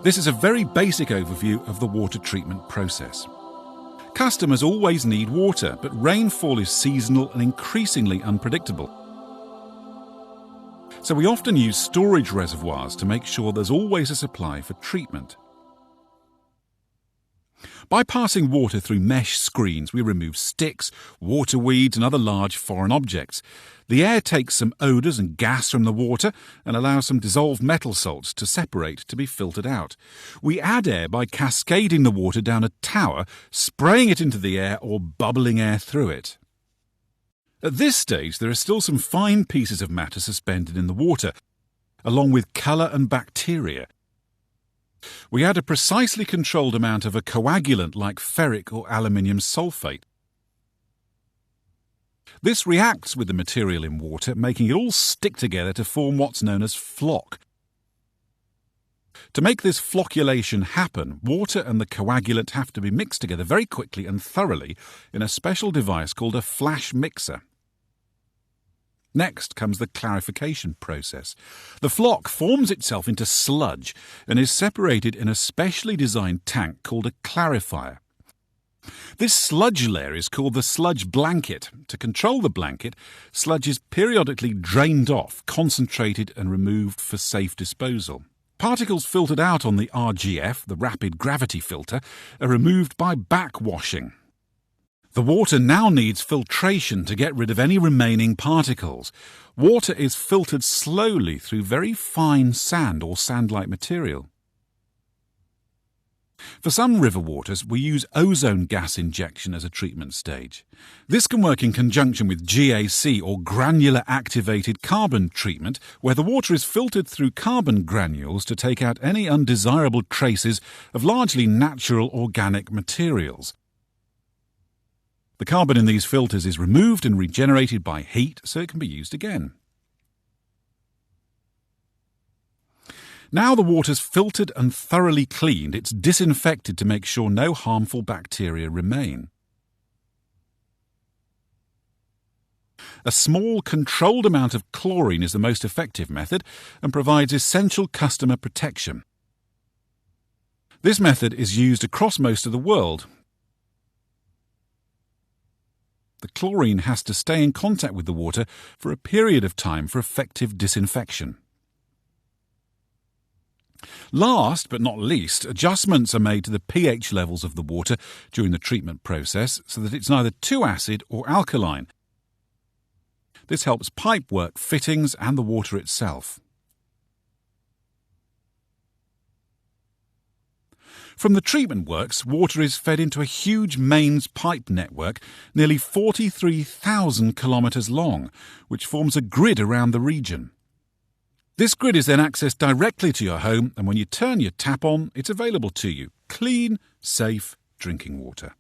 This is a very basic overview of the water treatment process. Customers always need water, but rainfall is seasonal and increasingly unpredictable. So we often use storage reservoirs to make sure there's always a supply for treatment. By passing water through mesh screens, we remove sticks, water weeds and other large foreign objects. The air takes some odours and gas from the water and allows some dissolved metal salts to separate to be filtered out. We add air by cascading the water down a tower, spraying it into the air or bubbling air through it. At this stage, there are still some fine pieces of matter suspended in the water, along with colour and bacteria. We add a precisely controlled amount of a coagulant like ferric or aluminium sulfate. This reacts with the material in water, making it all stick together to form what's known as floc. To make this flocculation happen, water and the coagulant have to be mixed together very quickly and thoroughly in a special device called a flash mixer. Next comes the clarification process. The floc forms itself into sludge and is separated in a specially designed tank called a clarifier. This sludge layer is called the sludge blanket. To control the blanket, sludge is periodically drained off, concentrated and removed for safe disposal. Particles filtered out on the RGF, the rapid gravity filter, are removed by backwashing. The water now needs filtration to get rid of any remaining particles. Water is filtered slowly through very fine sand or sand-like material. For some river waters, we use ozone gas injection as a treatment stage. This can work in conjunction with GAC or granular activated carbon treatment, where the water is filtered through carbon granules to take out any undesirable traces of largely natural organic materials. The carbon in these filters is removed and regenerated by heat so it can be used again. Now the water's filtered and thoroughly cleaned, it's disinfected to make sure no harmful bacteria remain. A small, controlled amount of chlorine is the most effective method and provides essential customer protection. This method is used across most of the world. The chlorine has to stay in contact with the water for a period of time for effective disinfection. Last but not least, adjustments are made to the pH levels of the water during the treatment process so that it's neither too acid or alkaline. This helps pipework, fittings and the water itself. From the treatment works, water is fed into a huge mains pipe network, nearly 43,000 kilometres long, which forms a grid around the region. This grid is then accessed directly to your home, and when you turn your tap on, it's available to you. Clean, safe drinking water.